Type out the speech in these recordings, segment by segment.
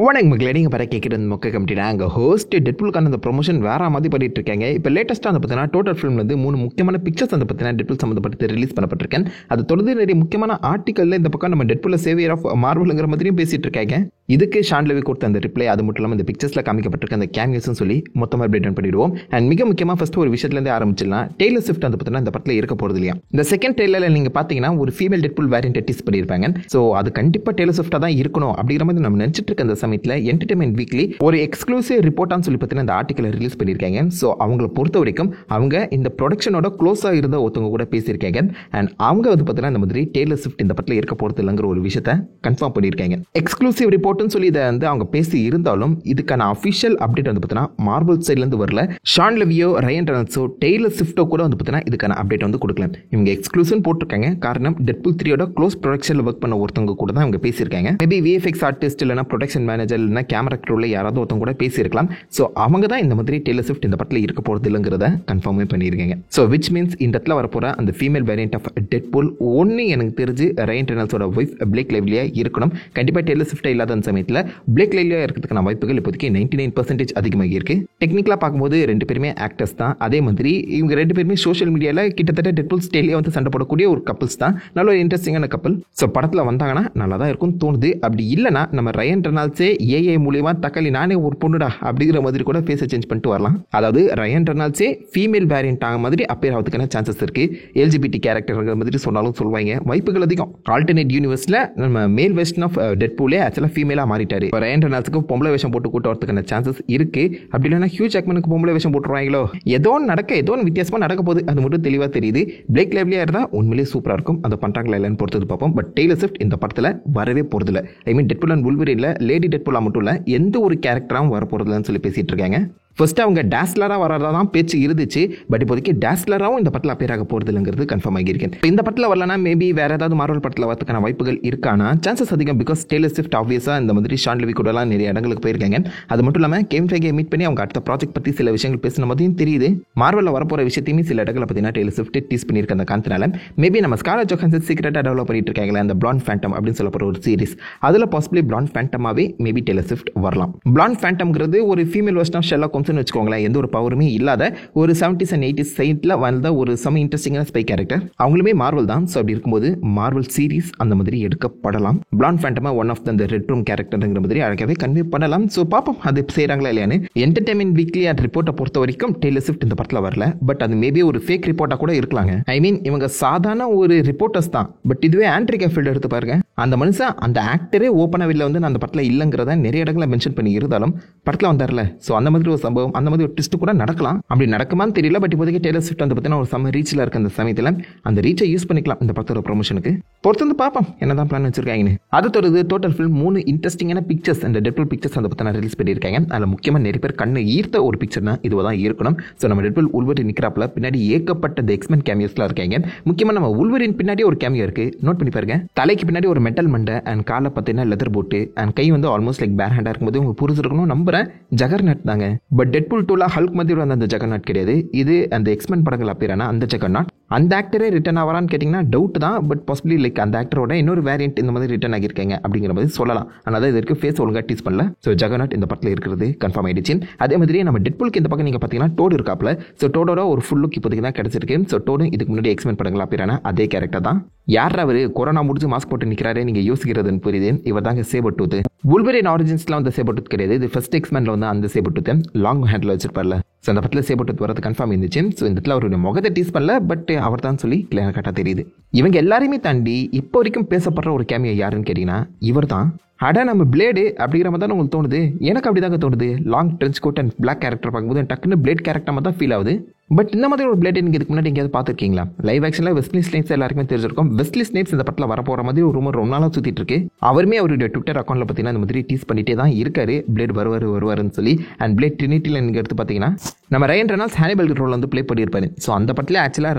வணக்கம் மக்களே, நீங்கள் பர கேட்குறது மொக்க கமிட்டினா அங்கே ஹோஸ்ட் டெட்புல்கான அந்த ப்ரொமோஷன் வேறு மாதிரி பண்ணிட்டு இருக்காங்க. இப்போ லேட்டஸ்ட்டாக வந்து பார்த்தீங்கன்னா டோட்டல் ஃபிலிம்லேருந்து 3 முக்கியமான பிக்சர்ஸ் வந்து பார்த்தீங்கன்னா டெட்புல் சம்மந்தப்பட்டு ரிலீஸ் பண்ணப்பட்டிருக்கேன். அது தொடர்ந்து நிறைய முக்கியமான ஆர்டிக்கலில் இந்த பக்கம் நம்ம டெட்புல்ல சேவியர் ஆஃப் மார்வலுங்கிற மாதிரியும் பேசிட்டு இருக்காங்க. இதுக்கு ஷான் லெவி கொடுத்த அந்த ரிப்ளை, அது மட்டும் இல்லாமல் இந்த பிக்சர்ஸில் காமிக்கப்பட்டிருக்க அந்த கேமியோஸ்னு சொல்லி மொத்தமாக பிரேக் டவுன் பண்ணிடுவோம். அண்ட் மிக முக்கியமாக ஃபஸ்ட்டு ஒரு விஷயத்துலேருந்து ஆரம்பிச்சிடலாம். டெய்லர் ஸ்விஃப்ட் வந்து பார்த்தீங்கன்னா இந்த படத்தில் இருக்க போகிறது இல்லையா. இந்த செகண்ட் ட்ரெய்லரில் நீங்கள் பார்த்தீங்கன்னா ஒரு ஃபீமேல் டெட்புல் வேரியன்ட் டீஸ் பண்ணியிருப்பாங்க. ஸோ அது கண்டிப்பாக டெய்லர் ஸ்விஃப்டாக தான் இருக்கணும் அப்படிங்கிற மாதிரி நம்ம நினச்சிட்டு இருக்க அந்த சமயத்தில் என்டர்டைன்மெண்ட் வீக்லி ஒரு எக்ஸ்க்ளூசிவ் ரிப்போர்ட்டான்னு சொல்லி பார்த்தீங்கன்னா இந்த ஆர்டிக்கலை ரிலீஸ் பண்ணியிருக்காங்க. ஸோ அவங்களை பொறுத்த வரைக்கும் அவங்க இந்த ப்ரொடக்ஷனோட க்ளோஸாக இருந்த ஒருத்தவங்க கூட பேசியிருக்காங்க. அண்ட் அவங்க வந்து பார்த்தீங்கன்னா இந்த மாதிரி டெய்லர் ஸ்விஃப்ட் இந்த படத்தில் இருக்க போகிறது இல்லைங்கிற ஒரு விஷயத்தை கன்ஃபார்ம் பண்ணியிருக்காங்க. எக்ஸ்க்ளூசிவ் ரிப்போர்ட்னு சொல்லி இதை வந்து அவங்க பேசி இருந்தாலும் இதுக்கான அஃபிஷியல் அப்டேட் வந்து பார்த்தீங்கன்னா மார்வல் சைட்லேருந்து வரல. ஷான் லெவியோ, ரயன் ரெனால்ட்ஸோ, டெய்லர் ஸ்விஃப்டோ கூட வந்து பார்த்தீங்கன்னா இதுக்கான அப்டேட் வந்து கொடுக்கல. இவங்க எக்ஸ்க்ளூசிவ் போட்டிருக்காங்க. காரணம் டெட்புல் 3யோட க்ளோஸ் ப்ரொடக்ஷனில் ஒர்க் பண்ண ஒருத்தவங்க கூட தான் அவங்க பேசியிருக்காங்க. மேபி விஎஃப்எக்ஸ் ஆர்டிஸ்ட் இல்லைனா ப்ரொடக்ஷன் மேனேஜர் இல்லைனா கேமரா க்ரூவில் யாராவது ஒருத்தவங்க கூட பேசியிருக்கலாம். ஸோ அவங்க தான் இந்த மாதிரி டெய்லர் ஸ்விஃப்ட் இந்த படத்தில் இருக்க போகிறது இல்லைங்கிறத கன்ஃபார்மே பண்ணியிருக்காங்க. ஸோ விச் மீன்ஸ் இந்த இடத்துல வரப்போகிற அந்த ஃபீமேல் வேரியன்ட் ஆஃப் டெட்புல் ஒன்று எனக்கு தெரிஞ்சு ரயன் ரெனால்ட்ஸோட ஒய்ஃப் பிளேக் லைவ்லியாக இருக்கணும். கண்டிப்பாக டெய்லர் ஸ்விஃப்ட் இல்லாத சமயத்தில் பிளேக் லைவ்லியாக இருக்கிறதுக்கான வாய்ப்புகள் இப்போதைக்கு 99% அதிகமாக இருக்கு. டெக்னிக்கலாக பார்க்கும்போது 2 பேருமே ஆக்டர்ஸ் தான். அதே மாதிரி இவங்க 2 பேருமே சோஷியல் மீடியாவில் கிட்டத்தட்ட டெட்புல் ஸ்டைலியாக வந்து சண்டை போடக்கூடிய ஒரு கப்பிள்ஸ் தான். நல்ல ஒரு இன்ட்ரெஸ்டிங்கான கப்பல். ஸோ படத்தில் வந்தாங்கன்னா நல்லா தான் இருக்கும்னு தோணுது. அப்படி இல்லைனா நம்ம ரயன் ரெனால்ட்ஸே ஏஐ மூலியமா தக்காளி நானே ஒரு பொண்ணுடா அப்படிங்கிற மாதிரி கூட ஃபேஸை சேஞ்ச் பண்ணிட்டு வரலாம். அதாவது ரயன் ரெனால்ட்ஸே ஃபீமேல் வேரியன்ட் ஆக மாதிரி அப்பேர் ஆகிறதுக்கான சான்சஸ் இருக்கு. எல்ஜிபிடி கேரக்டர் மாதிரி சொன்னாலும் சொல்லுவாங்க. வாய்ப்புகள் அதிகம். ஆல்டர்னேட் யூனிவர்ஸில் நம்ம மேல் வெர்ஷன் ஆஃப் டெட்பூலே ஆக்சுவலாக ஃபீமேலாக மாறிட்டாரு. ரயன் ரெனால்ட்ஸுக்கு பொம்பளை வேஷம் போட்டு கூட்ட வரதுக்கான சான்சஸ் இருக்கு. அப்படி இல்லைனா ஹியூ ஜாக்மனுக்கு பொம்பளை வேஷம் போட்டுருவாங்களோ, ஏதோ ஒன்று வித்தியாசமாக நடக்க போகுது. அது மட்டும் தெளிவாக தெரியுது. பிளேக் லைவ்லியா இருந்தால் உண்மையிலேயே சூப்பராக இருக்கும். அதை பண்ணுறாங்களா இல்லைன்னு பொறுத்தது பார்ப்போம். பட் டெய்லர் ஸ்விஃப்ட் இந்த படத்தில் வரவே போகிறதில்ல. ஐ மீன் டெட்புல் அண்ட் வுல்வரீன்ல லேடி டெட்புல்லா மட்டும் இல்லை, எந்த ஒரு கேரக்டராகவும் வர போகிறதில்லன்னு சொல்லி பேசிட்டு இருக்காங்க. ஃபர்ஸ்ட் அவங்க டேஸ்லராக வரதா தான் பேச்சு இருந்துச்சு. பட் இப்போதைக்கு டேஸ்லராகவும் இந்த படத்தில் அப்பேராக போகிறது இல்லைங்கிறது கன்ஃபார்ம் ஆகியிருக்கேன். இந்த படத்தில் வரலனா மேபி வேற ஏதாவது மார்வல் படத்தில் வரதுக்கான வாய்ப்புகள் இருக்கானா சான்சஸ் அதிகம். பிகாஸ் டெய்லர் ஸ்விஃப்ட் ஆப்வியஸாக இந்த மாதிரி ஷான் லெவி கூடலாம் நிறைய இடங்களுக்கு போயிருக்காங்க. அது மட்டும் இல்லாமல் கேம் ஃபேகே மீட் பண்ணி அவங்க அடுத்த ப்ராஜெக்ட் பற்றி சில விஷயங்கள் பேசின மாதிரியும் தெரியுது. மார்வலில் வரப்போகிற விஷயத்தையுமே சில இடங்களை பார்த்தீங்கன்னா டெய்லர் ஸ்விஃப்ட் டீஸ் பண்ணியிருக்க அந்த காரணத்தினால மேபி நம்ம ஸ்கார்லெட் ஜோஹான்சன் சீக்ரெட்டாக டெவலப் பண்ணிட்டு இருக்காங்களே அந்த பிளாண்ட் ஃபேண்டம் அப்படின்னு சொல்லப்படுற ஒரு சீரிஸ், அதில் பாசிபிளி பிளாண்ட் ஃபேண்டமாவே மேபி டெய்லர் ஸ்விஃப்ட் வரலாம். பிளாண்ட் ஃபேண்டம்ங்கிறது ஒரு ஃபீமேல் வெர்ஷன் ஆஃப் ஷெர்லாக் ஹோம்ஸ்னு வச்சுக்கோங்களேன். எந்த பவருமே இல்லாத ஒரு 70s and 80s சைட்ல வந்த ஒரு செம இன்ட்ரெஸ்டிங்கான ஸ்பை கேரக்டர். அவங்களுமே மார்வல் தான். ஸோ அப்படி இருக்கும்போது மார்வல் சீரிஸ் அந்த மாதிரி எடுக்கப்படலாம். பிளாண்ட் ஃபேண்டமா one of the red room கேரக்டர்ங்கிற மாதிரி அழகாவே கன்வே பண்ணலாம். ஸோ பார்ப்போம் அது செய்யறாங்களா இல்லையான்னு. என்டர்டைன்மெண்ட் வீக்லி அட் ரிப்போர்ட்டை பொறுத்த வரைக்கும் டெய்லர் ஸ்விஃப்ட் இந்த படத்தில் வரல. பட் அது மேபி ஒரு ஃபேக் ரிப்போர்ட்டா கூட இருக்கலாங்க. ஐ மீன் இவங்க சாதாரண ஒரு ரிப்போர்ட்டர்ஸ் தான். பட் இதுவே ஆண்ட்ரி கேஃபீல்ட் எடுத்து பாருங்க. அந்த மனுஷன் அந்த ஆக்டரே ஓப்பனாக வெளில வந்து அந்த படத்தில் இல்லைங்கிறத நிறைய இடங்களை மென்ஷன் பண்ணி இருந்தாலும் படத்தில் வந்தார்ல. ஸோ அந்த மாதிரி ஒரு சம்பவம், அந்த மாதிரி ஒரு ட்விஸ்ட் கூட நடக்கலாம். அப்படி நடக்குமான்னு தெரியல. பட் இப்போதைக்கு டெய்லர் ஸ்விஃப்ட் வந்து பார்த்தீங்கன்னா ஒரு செம்ம ரீச்சில் இருக்க அந்த சமயத்தில் அந்த ரீச்சை யூஸ் பண்ணிக்கலாம் இந்த படத்தோட ப்ரொமோஷனுக்கு. பொறுத்து வந்து பார்ப்போம் என்னதான் பிளான் வச்சிருக்காங்கன்னு. அது தொடர்ந்து டோட்டல் ஃபிலிம் 3 இன்ட்ரெஸ்டிங்கான பிக்சர்ஸ் அந்த டெட்புல் பிக்சர்ஸ் வந்து பார்த்தீங்கன்னா ரிலீஸ் பண்ணியிருக்காங்க. அதில் முக்கியமாக நிறைய பேர் கண்ணு ஈர்த்த ஒரு பிக்சர்னா இதுவாக தான் இருக்கணும். ஸோ நம்ம டெட்புல் உல்வரின் நிற்கிறாப்புல பின்னாடி ஏகப்பட்ட த எக்ஸ்மென் கேமியோஸ்லாம் இருக்காங்க. முக்கியமாக நம்ம உல்வரின் பின்னாடி ஒரு கேமியோ இருக்கு. நோட் பண்ணி பாருங்க. தலைக்கு பின்னாடி ஒரு மெட்டல் மண்டை அண்ட் காலை பார்த்தீங்கன்னா லெதர் போட்டு அண்ட் கை வந்து ஆல்மோஸ்ட் லைக் பேர் ஹேண்டாக இருக்கும்போது உங்களுக்கு புரிஞ்சிருக்கணும் நம்புறேன் ஜகர்நாட் தாங்க. பட் டெட்புல் 2ல ஹல்க் மாதிரி வந்து அந்த ஜகர்நாட் கிடையாது. இது அந்த எக்ஸ்மென் படங்கள் அப்பேரான அந்த ஜகர்நாட். அந்த ஆக்டரே ரிட்டர்ன் ஆகிறான்னு கேட்டிங்கன்னா டவுட் தான். பட் பாசிபிளி லைக் அந்த ஆக்டரோட இன்னொரு வேரியன்ட் இந்த மாதிரி ரிட்டர்ன் ஆகியிருக்காங்க அப்படிங்கிற மாதிரி சொல்லலாம். ஆனால் இது வரைக்கும் ஃபேஸ் ஒழுங்காக டீஸ் பண்ணல. ஸோ ஜகர்நாட் இந்த படத்தில் இருக்கிறது கன்ஃபார்ம் ஆயிடுச்சு. அதே மாதிரி நம்ம டெட்புல்க்கு இந்த பக்கம் நீங்கள் பார்த்தீங்கன்னா டோடு இருக்காப்ல. ஸோ டோடோட ஒரு ஃபுல் லுக் இப்போதைக்கு தான் கிடைச்சிருக்கு. ஸோ டோடு இதுக்கு முன்னாடி எக்ஸ்மென் படங்கள் அப்பேரான அதே கேரக்டர் தான். யார் அவர் கொரோனா முடிச்சு மாஸ்க் போட்டு நிற்கிறாரு நீங்கள் யோசிக்கிறதுன்னு புரியுது. இவர் தாங்க சேபர் டூத். வுல்வரின் ஆரிஜின்ஸ்லாம் வந்து சேபர் டூத் கிடையாது. இது ஃபர்ஸ்ட் எக்ஸ்மென்ல வந்து அந்த சேபர் டூத் லாங் ஹேண்டில் வச்சிருப்பார்ல. ஸோ அந்த படத்தில் சேபர் டூத் வரது கன்ஃபார்ம் இருந்துச்சு. ஸோ இந்த இடத்துல அவருடைய முகத்தை டீஸ் பண்ணல. பட் அவர் தான் சொல்லி கிளியர் கட்டாக தெரியுது. இவங்க எல்லாரையுமே தாண்டி இப்போ வரைக்கும் பேசப்படுற ஒரு கேமியோ யாருன்னு கேட்டீங்கன்னா இவர் தான். அட நம்ம பிளேடு அப்படிங்கிற மாதிரி தான் உங்களுக்கு தோணுது. எனக்கு அப்படி தாங்க தோணுது. Long trench coat and black character பார்க்கும்போது டக்குன்னு பிளேட் கேரக்டர் மாதிரி தான் ஃபீல் ஆகுது. பட் இந்த மாதிரி ஒரு பிளேட் நீங்கள் இதுக்கு முன்னாடி எங்கேயாவது பார்த்துருக்கீங்களா? லைவ் ஆக்ஷனில் வெஸ்லி ஸ்னேப்ஸ் எல்லாருக்குமே தெரிஞ்சிருக்கும். வெஸ்லி ஸ்னேப்ஸ் இந்த படத்தில் வரப்போகிற மாதிரி ஒரு ரூமர் ரொம்ப நாளாக சுற்றிட்டு இருக்கு. அவருமே அவருடைய ட்விட்டர் அக்கௌண்ட்டில் பார்த்தீங்கன்னா இந்த மாதிரி டீஸ் பண்ணிட்டே தான் இருக்காரு பிளேட் வருவாருன்னு சொல்லி. அண்ட் பிளேட் ட்ரினிட்டியில் நீங்கள் எடுத்து பார்த்தீங்கன்னா நம்ம ரயன் ரெனால்ட்ஸ் ஹானிபல் ரோல் வந்து ப்ளே பண்ணியிருப்பாரு. ஸோ அந்த படத்தில் ஆக்சுவலாக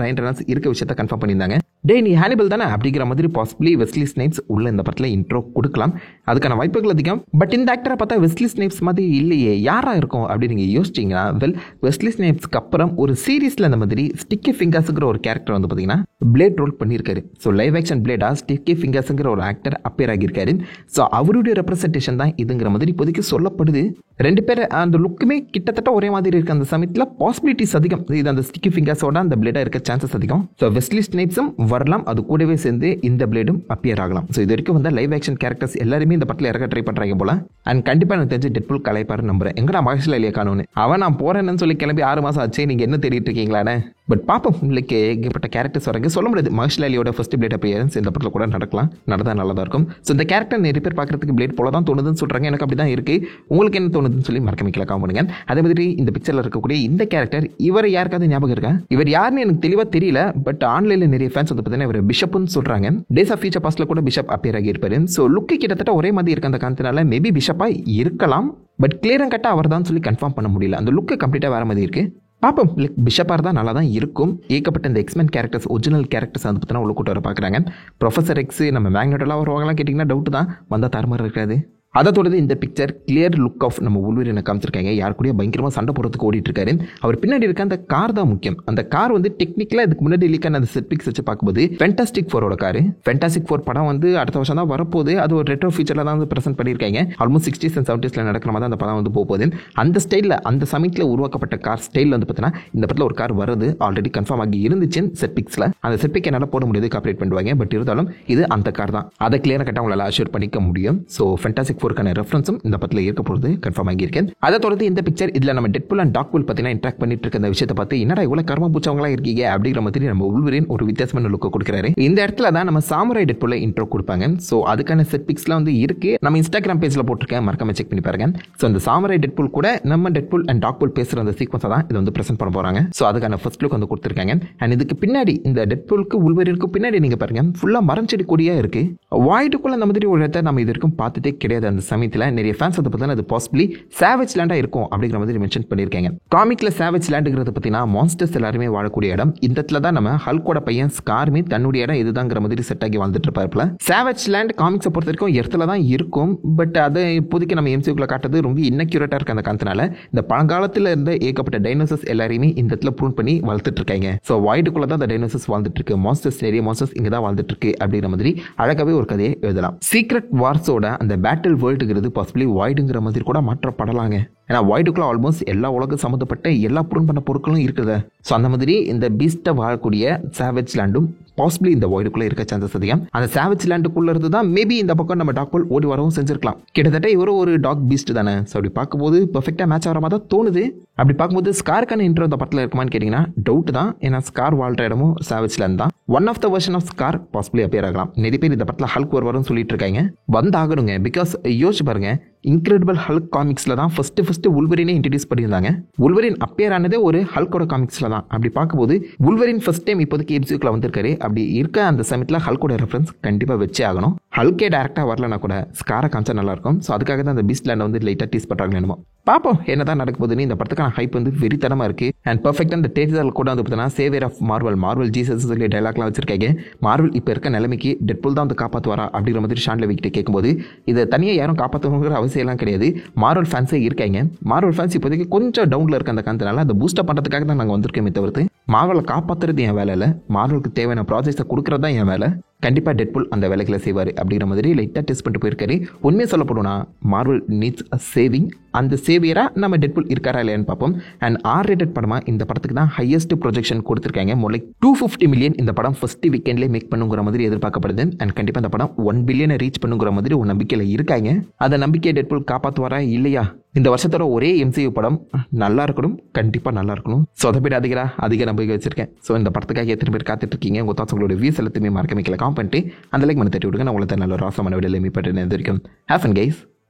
ரயன் ரெனால்ட்ஸ் இருக்க விஷயத்தை கன்ஃபார்ம் பண்ணியிருந்தாங்க. டே நீ ஹானிபல் தானே அப்படிங்கிற மாதிரி பாசிபிளி வெஸ்லி ஸ்னேப்ஸ் உள்ள இந்த படத்தில் இன்ட்ரோ கொடுக்கலாம். அதுக்கான வாய்ப்புகள் அதிகம். பட் இந்த ஆக்டரை பார்த்தா வெஸ்லி ஸ்னேப்ஸ் மாதிரி இல்லையே, யாரா இருக்கும் அப்படின்னு நீங்கள் யோசிச்சிங்கன்னா வெஸ்லி ஸ்னேப்ஸ்க்கு அப்புறம் ஒரு சீரீஸில் இந்த மாதிரி ஸ்டிக்கி ஃபிங்கர்ஸுங்கிற ஒரு கேரக்டர் வந்து பார்த்தீங்கன்னா பிளேட் ரோல் பண்ணியிருக்காரு. ஸோ லைவ் ஆக்ஷன் பிளேடா ஸ்டிக்கி ஃபிங்கர்ஸுங்கிற ஒரு ஆக்டர் அப்பியர் ஆகியிருக்காரு. ஸோ அவருடைய ரெப்ரஸன்டேஷன் தான் இதுங்கிற மாதிரி இப்போதைக்கு சொல்லப்படுது. ரெண்டு பேர் அந்த லுக்குமே கிட்டத்தட்ட ஒரே மாதிரி இருக்கு. அந்த சமயத்தில் பாசிபிலிட்டிஸ் அதிகம். இது அந்த ஸ்டிக்கி ஃபிங்கர்ஸோட அந்த பிளேடா இருக்க சான்சஸ் அதிகம். ஸோ வெஸ்லி ஸ்னைப்ஸும் வரலாம், அது கூடவே சேர்ந்து இந்த பிளேடும் அப்பியர் ஆகலாம். ஸோ இது வரைக்கும் வந்து லைவ் ஆக்ஷன் கேரக்டர்ஸ் எல்லாருமே இந்த படத்தில் இறக்க ட்ரை பண்றாங்க போல. அண்ட் கண்டிப்பாக எனக்கு தெரிஞ்சு டெட்பூல் கலைப்பாரு நம்புறேன். எங்கடா மகேஷ்ல இல்லையா காணுன்னு அவன் நான் போறேன்னு சொல்லி கிளம்பி 6 மாசம் ஆச்சு, நீங்க என்ன தேடிட்டு இருக்கீங்களானே. பட் பாப்போம், உங்களுக்கு ஏகப்பட்ட கேரக்டர்ஸ் வராங்க, சொல்ல முடியாது. மகேஷ்ல அலியோட ஃபர்ஸ்ட் பிளேட் அப்பியரன்ஸ் இந்த படத்தில் கூட நடக்கலாம், நடந்தா நல்லா தான் இருக்கும். ஸோ இந்த கேரக்டர் நிறைய பேர் பார்க்கறதுக்கு பிளேட் போல தான் தோணுதுன்னு சொல்றாங்க. எனக்கு அப்படி தான் இருக்கு. உங்களுக்கு என்ன தோணுதுன்னு சொல்லி மறக்காம கீழே காமெண்ட் பண்ணுங்க. அதே மாதிரி இந்த பிக்சர்ல இருக்கக்கூடிய இந்த கேரக்டர், இவர் யாருக்காவது ஞாபகம் இருக்கா? இவர் யாருன்னு எனக்கு தெளிவா தெரியல. பட் ஆன்லைன்ல நிறைய ஃபேன்ஸ் வந்து பார்த்தீங்கன்னா இவர் பிஷப்னு சொல்றாங்க. டேஸ் ஆஃப் ஃபியூச்சர் பாஸ்ட்ல கூட பிஷப் அப்பியர் ஆகி இருப்பாரு. ஸோ லுக்கு கிட்டத்தட்ட ஒரே மாதிரி இருக்க அந்த காரணத்தினால மேபி பிஷப்பா இருக்கலாம். பட் கிளியரா கட்டா அவர் தான் சொல்லி கன்ஃபார்ம் பண்ண முடியல. அந்த லுக்கு கம்ப்ளீட்டா வேற மாதிரி இருக்கு. பாப்போம், பிஷப்பாக தான் நல்லா தான் இருக்கும். ஏகப்பட்ட இந்த எக்ஸ்மென் கேரக்டர்ஸ், ஒரிஜினல் கேரக்டர்ஸ் வந்து பார்த்தீங்கன்னா உள்ள கூட்ட வர பார்க்குறாங்க. ப்ரொஃபஸர் எக்ஸ், நம்ம மேக்னெட்டெல்லாம் வருவாங்கலாம் கேட்டிங்கன்னா டவுட் தான், வந்தால் தரமாக இருக்காது. அதை தொடர்ந்து இந்த பிக்சர் கிளியர் லுக் ஆஃப் நம்ம உள்வீரனை காமிச்சிருக்காங்க. யார் கூட பயங்கரமாக சண்டை போடுறதுக்கு ஓடிட்டு இருக்காரு. அவர் பின்னாடி இருக்க அந்த கார் தான் முக்கியம். அந்த கார் வந்து டெக்னிக்கலாக இதுக்கு முன்னாடி லீக்கான அந்த செட் பிக்ஸ் வச்சு பார்க்கும்போது ஃபேண்டாஸ்டிக் ஃபோரோட காரு. ஃபேண்டாஸ்டிக் ஃபோர் படம் வந்து அடுத்த வருஷம் தான் வரப்போகுது. அது ஒரு ரெட்ரோ ஃபீச்சரில் தான் வந்து ப்ரெசென்ட் பண்ணியிருக்காங்க. ஆல்மோஸ்ட் 60s and 70s நடக்கிற மாதிரி அந்த படம் வந்து போகுது. அந்த ஸ்டைலில், அந்த சமயத்தில் உருவாக்கப்பட்ட கார் ஸ்டைலில் வந்து பார்த்தீங்கன்னா இந்த படத்தில் ஒரு கார் வருது, ஆல்ரெடி கன்ஃபார்ம் ஆகி இருந்துச்சு செட் பிக்ஸில். அந்த செட் பிக் என்னால் போட முடியாது, காப்பரேட் பண்ணுவாங்க. பட் இருந்தாலும் இது அந்த கார் தான், அதை கிளியராக கட்ட உங்களால் அஷ்யூர் பண்ணிக்க முடியும். ஸோ ஃபேண்டாஸ்டிக் ஃபோருக்கான ரெஃபரன்ஸும் இந்த படத்தில் இருக்க போகிறது கன்ஃபார்ம் ஆகியிருக்கேன். அதை தொடர்ந்து இந்த பிக்சர், இதில் நம்ம டெட்பூல் அண்ட் டாக்பூல் பார்த்தீங்கன்னா இன்ட்ராக்ட் பண்ணிட்டு இருக்க இந்த விஷயத்தை பார்த்து என்னடா இவ்வளோ கர்ம பூச்சவங்களா இருக்கீங்க அப்படிங்கிற மாதிரி நம்ம உள்வரின் ஒரு வித்தியாசமான லுக்கு கொடுக்குறாரு. இந்த இடத்துல தான் நம்ம சாமுராய் டெட்பூலை இன்ட்ரோ கொடுப்பாங்க. ஸோ அதுக்கான செட் பிக்ஸ்லாம் வந்து இருக்கு, நம்ம இன்ஸ்டாகிராம் பேஜில் போட்டிருக்கேன், மறக்காம செக் பண்ணி பாருங்க. ஸோ அந்த சாமுராய் டெட்பூல் கூட நம்ம டெட்பூல் அண்ட் டாக்பூல் பேசுகிற அந்த சீக்வன்ஸை தான் இது வந்து ப்ரெசென்ட் பண்ண போகிறாங்க. ஸோ அதுக்கான ஃபர்ஸ்ட் லுக் வந்து கொடுத்துருக்காங்க. அண்ட் இதுக்கு பின்னாடி இந்த டெட்பூலுக்கு உள்வரினுக்கு பின்னாடி நீங்கள் பாருங்க, ஃபுல்லாக மரஞ்செடி கொடியாக இருக்கு. வாய்டுக்குள்ள அந்த மாதிரி ஒரு இடத்த நம்ம இது வரைக்கும் பார்த்துட்டே கிடையாது. அந்த சமயத்தில் நிறைய ஃபேன்ஸ் வந்து பார்த்தீங்கன்னா அது பாசிபிளி சேவேஜ் லேண்டாக இருக்கும் அப்படிங்கிற மாதிரி மென்ஷன் பண்ணியிருக்காங்க. காமிக்ல சேவேஜ் லேண்டுங்கிறது பார்த்தீங்கன்னா மான்ஸ்டர்ஸ் எல்லாருமே வாழக்கூடிய இடம். இந்த இடத்துல தான் நம்ம ஹல்கோட பையன் ஸ்கார்மி தன்னுடைய இடம் இதுதாங்கிற மாதிரி செட் ஆகி வாழ்ந்துட்டு இருப்பாருல. சேவேஜ் லேண்ட் காமிக்ஸை பொறுத்த வரைக்கும் இடத்துல தான் இருக்கும். பட் அதை இப்போதைக்கு நம்ம எம்சியூக்குள்ள காட்டுறது ரொம்ப இன்னக்யூரேட்டாக இருக்க அந்த காரணத்தினால இந்த பழங்காலத்தில் இருந்த ஏகப்பட்ட டைனோசர்ஸ் எல்லாரையுமே இந்த இடத்துல ப்ரூவ் பண்ணி வளர்த்துட்டு இருக்காங்க. ஸோ வாய்டுக்குள்ள தான் அந்த டைனோசர்ஸ் வாழ்ந்துட்டு இருக்கு, மான்ஸ்டர்ஸ் நிறைய மான்ஸ்டர்ஸ் இங்கே தான் வாழ்ந்துட்டு இருக்கு அப்படிங்கிற மாதிரி அழகாவே ஒரு கதையை எழுதலாம். சீக்ரெட் வார்ஸோட அந்த பேட்டில் வேர்ல்டுங்கிறது பாசிபிளி வாய்டுங்கிற மாதிரி கூட மாற்றப்படலாங்க. ஏன்னா வாய்டுக்குள்ள ஆல்மோஸ்ட் எல்லா உலகம் சம்மந்தப்பட்ட எல்லா ப்ரூவ் பண்ண பொருட்களும் இருக்குது. ஸோ அந்த மாதிரி இந்த பீஸ்ட்டை வாழக்கூடிய சேவேஜ் லேண்டும் பாசிபிளி இந்த வாய்டுக்குள்ள இருக்க சான்சஸ் அதிகம். அந்த சேவேஜ் லேண்டுக்குள்ள இருந்து தான் மேபி இந்த பக்கம் நம்ம டாக்பூல் ஓடி வரவும் செஞ்சிருக்கலாம். கிட்டத்தட்ட இவரும் ஒரு டாக் பீஸ்ட் தானே. ஸோ அப்படி பார்க்கும்போது பெர்ஃபெக்டாக மேட்ச் ஆகிற மாதிரி தான் தோணுது. அப்படி பார்க்கும்போது ஸ்காருக்கான இன்ட்ரோ இந்த படத்தில் இருக்குமான்னு கேட்டிங்கன்னா டவுட் தான். ஏன்னா ஸ்கார் வாழ்ற இடமும் சேவேஜ் லேண்ட் தான். One of the version of Scar possibly appear ஆகலாம். நிறைய பேர் இந்த படத்தில் ஹல்க் வரும்னு சொல்லிட்டு இருக்காங்க. வந்தாகணுங்க. பிகாஸ் யோசிச்சு பாருங்க, இன்கிரெடிபிள் ஹல்க் காமிக்ஸில் தான் ஃபர்ஸ்ட் உல்வரினே இன்ட்ரடியூஸ் பண்ணியிருந்தாங்க. உல்வரின் அப்பியர் ஆனதே ஒரு ஹல்கோட காமிக்ஸில் தான். அப்படி பார்க்கும்போது உல்வரின் ஃபர்ஸ்ட் டைம் இப்போதைக்கு எம்சியூக்குள்ள வந்திருக்காரு. அப்படி இருக்க அந்த சமயத்தில் ஹல்கோட ரெஃபரன்ஸ் கண்டிப்பாக வச்சே ஆகணும். ஹல்கே டேரக்டாக வரலன்னா கூட ஸ்காரை காமிச்சா நல்லாயிருக்கும். ஸோ அதுக்காக தான் அந்த பீஸ்ட் லேண்டை வந்து லைட்டாக டீஸ் பண்ணுறாங்க. என்னமோ பார்ப்போம் என்ன தான் நடக்க போகுதுன்னு. இந்த படத்துக்கான ஹைப் வந்து வெறித்தனமாக இருக்குது. அண்ட் பர்ஃபெக்டாக அந்த டேஜர் கூட வந்து பார்த்தீங்கன்னா சேவியர் ஆஃப் மார்வல் ஜீசஸ் சொல்லி டைலாக்லாம் வச்சிருக்காங்க. மார்வல் இப்போ இருக்க நிலைமைக்கு டெட்பூல் தான் வந்து காப்பாற்றுவாரா அப்படிங்கிற மாதிரி ஷான் லெவிக்கிட்ட கேட்கும்போது இதை தனியாக யாரும் காப்பாற்றணுங்கிற அவசியம்லாம் கிடையாது. மார்வல் ஃபேன்ஸே இருக்காங்க. மார்வல் ஃபேன்ஸ் இப்போதைக்கு கொஞ்சம் டவுனில் இருக்க அந்த காரணத்தினால அந்த பூஸ்டப் பண்ணுறதுக்காக தான் நாங்கள் வந்திருக்கோமே தவிர்த்து மார்வலை காப்பாற்றுறது என் வேலை இல்லை, மார்வலுக்கு தேவையான ப்ராஜெக்ட்ஸை கொடுக்குறது தான் என் வேலை. கண்டிப்பாக டெட்பூல் அந்த வேலைகளை செய்வார் அப்படிங்கிற மாதிரி லைட்டாக டெஸ்ட் பண்ணிட்டு போயிருக்காரு. உண்மையை சொல்ல போனோம்னா மார்வல் நீட்ஸ் அ சேவிங். அந்த சேவியராக நம்ம டெட்பூல் இருக்காரா இல்லையான்னு பார்ப்போம். அண்ட் R-rated படமாக இந்த படத்துக்கு தான் ஹையஸ்ட் ப்ரொஜெக்ஷன் கொடுத்துருக்காங்க. மொழி 250 மில்லியன் இந்த படம் ஃபர்ஸ்ட் வீக்கெண்ட்லேயே மேக் பண்ணுங்கிற மாதிரி எதிர்பார்க்கப்படுது. அண்ட் கண்டிப்பாக இந்த படம் 1 பில்லியனை ரீச் பண்ணுங்கிற மாதிரி ஒரு நம்பிக்கையில் இருக்காங்க. அந்த நம்பிக்கையை டெட்பூல் காப்பாற்றுவாரா இல்லையா? இந்த வருஷத்தோட ஒரே MCU படம் நல்லா இருக்கணும், கண்டிப்பாக நல்லா இருக்கணும். ஸோ அதை போய்ட்டு அதிக நம்பிக்கை வச்சிருக்கேன். ஸோ இந்த படத்துக்காக எத்தனை பேர் காத்துட்டு இருக்கீங்க? உங்கள் தாட்ஸ் உங்களோட வியூஸ் எல்லாத்தையுமே மறக்க வைக்கல காம் பண்ணிட்டு அந்த லைக் பண்ணி தட்டி விடுங்க. நான் உங்களை நல்ல ராசமான வீடியோ மீட் பண்ணிட்டு வரைக்கும் ஹேவ் ஃபன் கைஸ்.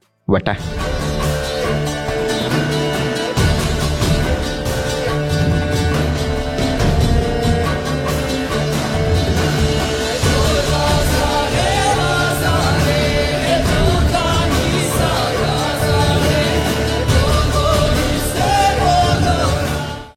வட்டா.